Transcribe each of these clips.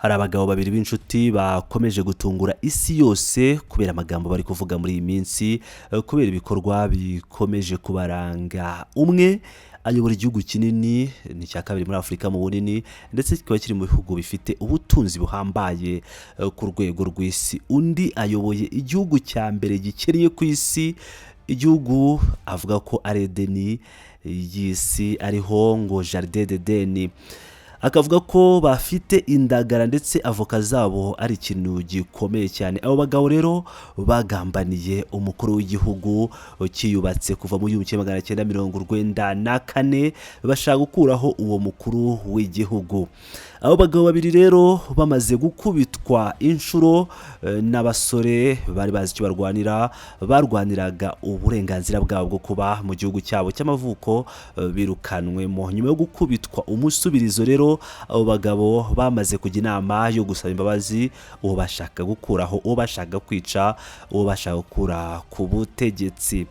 Hari abagabo babiri b'inshuti bakomeje gutungura isi yose kubera amagambo bari kuvuga muri iyi minsi, kubera ibikorwa bikomeje kubaranga. Umwe ayobora igihugu kinini ni cya kabiri muri Afurika mu bunini, ndetse kikaba kiri mu bihugu bifite ubutunzi buhambaye ku rwego rw'isi. Undi ayoboye igihugu cya mbere gikennye ku isi, igihugu avuga ko ari Edeni y'isi, ariho ngo Jardin d'Eden. Akavuga ko bafite indagara ndetse avoka zabo ari ikintu gikomeye cyane. Abo bagabo rero bagambaniye umukuru w'igihugu kiyubatse kuva mu 1994, bashaka gukuraho uwo mukuru w'igihugu. Abo bagabo babiri rero bamaze gukubitwa inshuro n'abasore bari bazi icyo barwaniraga uburenganzira bwabo bwo kuba mu gihugu cyabo cy'amavuko, birukanwemo. Nyuma yo gukubitwa umusubirizo rero, abo bagabo bamaze kujya inama yo gusaba imbabazi uwo bashaka gukuraho, uwo bashaka kwica, uwo bashaka gukura ku butegetsi.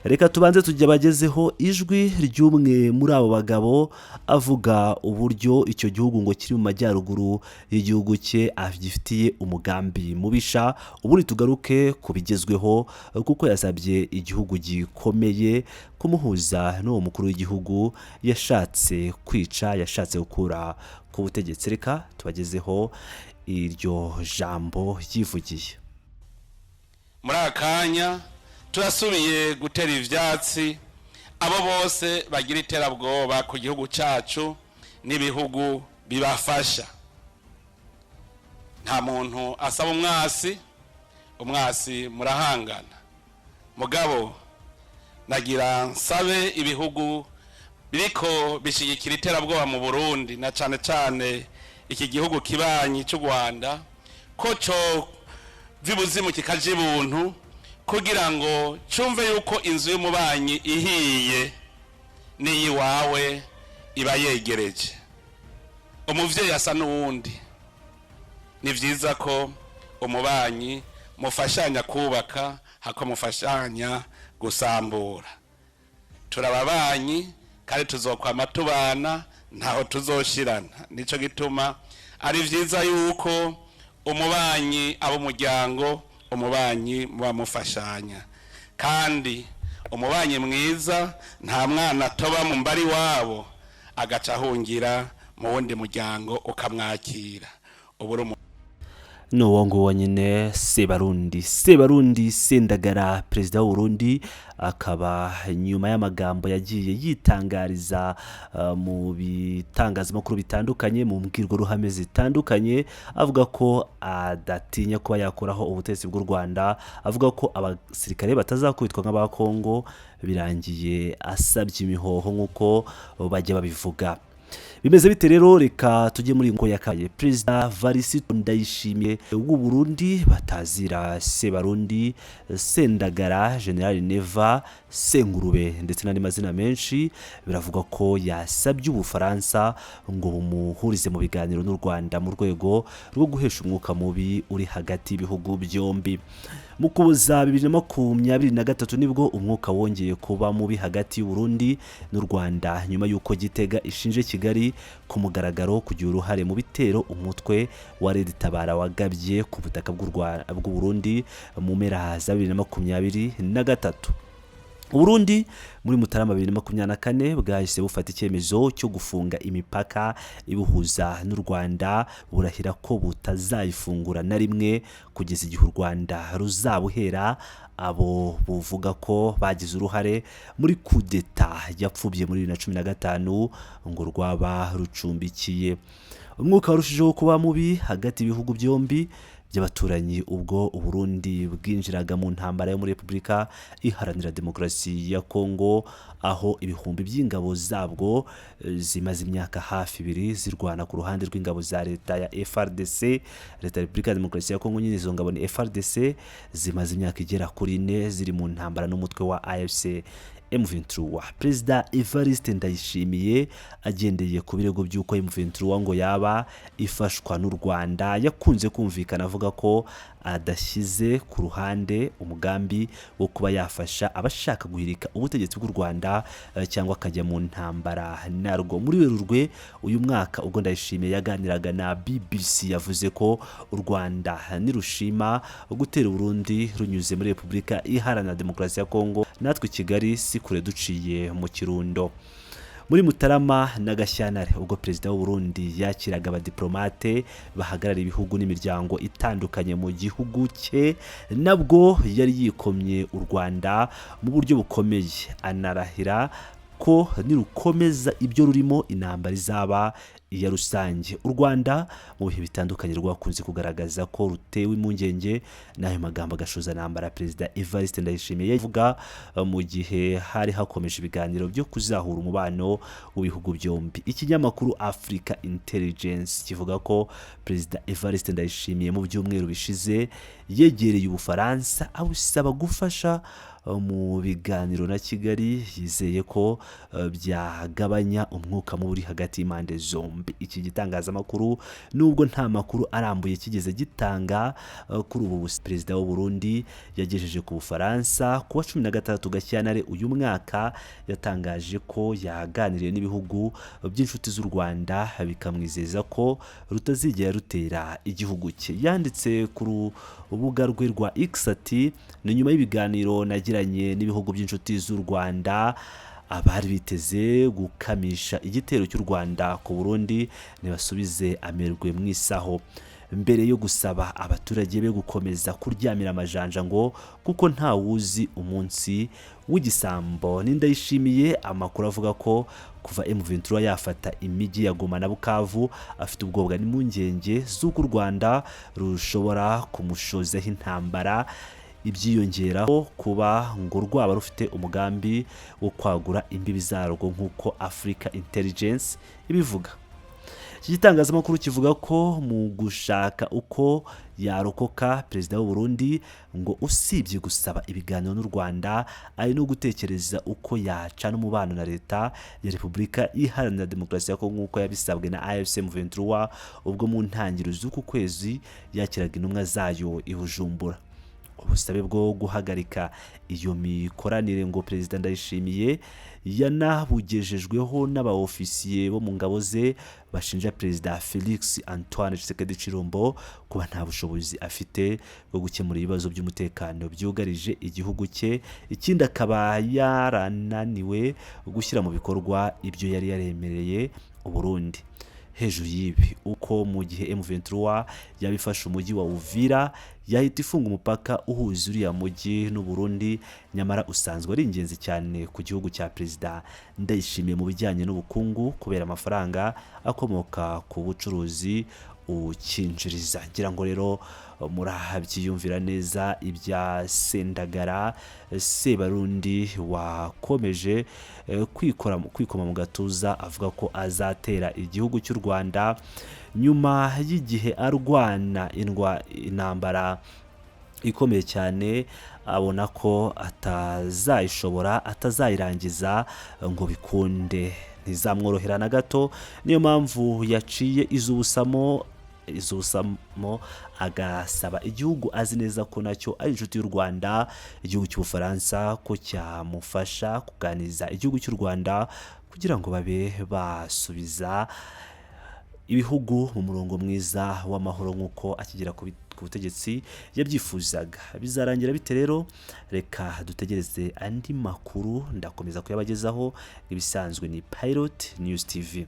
Reka tubanze tujya bagezeho ijwi ry'umwe muri abo bagabo avuga uburyo icyo gihugu ngo kiri mu majyaruguru y'igihugu cye agifitiye umugambi mubisha. Ubundi tugaruke kubigezweho, kuko yasabye igihugu gikomeye kumuhuza n'uwo mukuru w'igihugu yashatse kwica, yashatse gukura ku butegetsi. Reka tubagezeho iryo jambo yivugiye. Muri akanya turasubiye gutera ivyatsi abo bose bagira iterabwoba ku gihugu cyacu n'ibihugu bibafasha. Nta muntu asaba umwasi murahangana. Mugabo nagira nsabe ibihugu biriko bishigikira iterabwoba mu Burundi, na cane cane iki gihugu kibanyi cy'u Rwanda, ko cyo vibuzimu kikaje ibuntu kugira ngo cyumve yuko inzu y'umubanyi ihiye n'iyi wawe iba yegereje. Umuvyeyi asa n'uwundi. Ni vyiza ko umubanyi mufashanya kubaka hako mufashanya gusambura. Turababanyi kandi tuzokwama tubana, ntaho tuzoshirana. Nico gituma ari vyiza yuko umubanyi abo muryango, umubanyi mubamufashanya. Kandi umubanyi mwiza nta mwana toba mu mbari wabo agaca ahungira mu wundi muryango ukamwakira. Uburu n'uwo nguwo nyine Sebarundi Sendagara, perezida w'u Burundi, akaba nyuma y'amagambo yagiye yitangariza mu bitangazamakuru bitandukanye, mu mbwirwaruhame zitandukanye, avuga ko adatinya kuba yakuraho ubutegetsi bw'u Rwanda, avuga ko abasirikare batazakubitwa nk'aba Kongo, birangiye asabye imihoho nk'uko bajya babivuga. Bimeze bite rero? Reka tujye muri ngo yakaye. Perezida Ndayishimiye w'u Burundi batazira Sebarundi, Sendagara, General Neva, Sengurube ndetse n'andi mazina menshi, biravuga ko yasabye Ubufaransa ngo bumuhurize mu biganiro n'u Rwanda mu rwego rwo guhesha umwuka mubi uri hagati y'ibihugu byombi. Mu Kuboza 2023 nibwo umwuka wongeye kuba mubi hagati y'u Burundi n'u Rwanda, nyuma y'uko Gitega ishinje Kigali ku mugaragaro kugira uruhare mu bitero umutwe wa Red Tabara wagabye ku butaka bw'u Burundi mu mpera za 2023. Burundi muri Mutarama 2024 bwahise bufata icyemezo cyo gufunga imipaka ibuhuza n'u Rwanda, burahira ko butazayifungura na rimwe kugeza igihe u Rwanda ruzabuhera abo buvuga ko bagize uruhare muri kudeta yapfubye muri 2015 ngo rwaba rucumbikiye. Umwuka warushijeho kuba mubi hagati y'ibihugu byombi by'abaturanyi ubwo u Burundi bwinjiraga mu ntambara yo muri Repubulika Iharanira Demokarasi ya Kongo, aho ibihumbi by'ingabo zabwo zimaze imyaka hafi 2 zirwana ku ruhande rw'ingabo za leta ya FARDC, leta ya Repubulika ya Demokarasi ya Kongo. Nyine izo ngabo ni FARDC zimaze imyaka igera kuri 4 ziri mu ntambara n'umutwe wa AFC M23. Perezida Evariste Ndayishimiye agendeye ku birego by'uko M23 ngo yaba ifashwa n'u Rwanda yakunze kumvikana avuga ko adashyize ku ruhande umugambi wo kuba yafasha abashaka guhirika ubutegetsi bw'u Rwanda cyangwa akajya mu ntambara narwo. Muri Werurwe uyu mwaka ubwo Ndayishimiye yaganiraga na BBC yavuze ko u Rwanda nirushima gutera Burundi runyuze muri Repubulika Iharanira Demokarasi ya Kongo, natwe Kigali si kure duciye mu Kirundo. Muri Mutarama na Gashyantare ubwo perezida w'u Burundi yakiraga abadiplomate bahagarara ibihugu n'imiryango itandukanye mu gihugu cye, nabwo yari yikomye u Rwanda mu buryo bukomeye, anarahira ko nirukomeza ibyo rurimo intambara izaba iya rusange. U Rwanda mu bihe bitandukanye rwakunze kugaragaza ko rutewe impungenge n'ayo magambo agashoza ntambara Perezida Evariste Ndayishimiye yavuga mu gihe hari hakomeje ibiganiro byo kuzahura umubano w'ibihugu byombi. Ikinyamakuru Africa Intelligence kivuga ko Perezida Evariste Ndayishimiye mu byumweru bishize yegereye Ubufaransa abusaba gufasha mu biganiro na Kigali, yizeye ko byagabanya umwuka mubi hagati y'impande zombi. Iki gitangazamakuru nubwo nta makuru arambuye kigeze gitanga kuri ubu perezida w'u Burundi yagejeje ku Bufaransa ku wa 16 Gashyantare uyu mwaka, yatangaje ko yaganiriye n'ibihugu by'inshuti z'u Rwanda bikamwizeza ko rutazigera rutera igihugu cye. Yanditse ku rubuga rwe rwa X ati ni nyuma y'ibiganiro nagiranye n'ibihugu by'inshuti z'u Rwanda, abari biteze gukamisha igitero cy'u Rwanda ku Burundi ntibasubize amerwe mu isaho, mbere yo gusaba abaturage be gukomeza kuryamira amajanja ngo kuko nta wuzi umunsi w'igisambo. Ndayishimiye amakuru avuga ko kuva M23 yafata imijyi ya Goma na Bukavu afite ubwoba n'impungenge z'uko u Rwanda rushobora kumushozaho intambara, ibyiyongeraho kuba ngo rwaba rufite umugambi wo kwagura imbibi zarwo nk'uko Africa Intelligence ibivuga. Iki gitangazamakuru kivuga ko mu gushaka uko yarokoka perezida w'u Burundi ngo usibye gusaba ibiganiro n'u Rwanda ari no gutekereza uko yacana umubano na leta ya Repubulika Iharanira Demokarasi ya Kongo nk'uko yabisabwe na AFC M23 ubwo mu ntangiriro z'uku kwezi yakiraga intumwa zayo i Bujumbura. Ubusabe bwo guhagarika iyo mikoranire ngo Perezida Ndayishimiye yanabugejejweho n'abaofisiye bo mu ngabo ze bashinja Perezida Felix Antoine Tshisekedi Chilombo kuba nta bushobozi afite bwo gukemura ibibazo by'umutekano byugarije igihugu cye. Ikindi akaba yarananiwe gushyira mu bikorwa ibyo yari yaremereye u Burundi. Hejuru y'ibi uko mu gihe M23 yabifashe umujyi wa Uvira yahita ifunga umupaka uhuza uriya mujyi n'u Burundi, nyamara usanzwe ari ingenzi cyane ku gihugu cya Perezida Ndayishimiye mu bijyanye n'ubukungu kubera amafaranga akomoka ku bucuruzi ukinjiriza. Ngira ngo rero murahabyiyumvira neza ibya Sendagara Sebarundi wakomeje kwikoma mu gatuza avuga ko azatera igihugu cy'u Rwanda nyuma y'igihe arwana intambara ikomeye cyane, abona ko atazayirangiza ngo bikunde, ntizamworohera na gato. Niyo mpamvu yaciye izubusamo agasaba igihugu azi neza ko nacyo ari inshuti y'u Rwanda, igihugu cy'Ubufaransa, ko cyamufasha kuganiriza igihugu cy'u Rwanda kugira ngo babe basubiza ibihugu mu murongo mwiza w'amahoro nk'uko akigera ku butegetsi yabyifuzaga. Bizarangira bite rero? Reka dutegereze andi makuru, ndakomeza kuyabagezaho. Ibisanzwe ni Pilot News TV.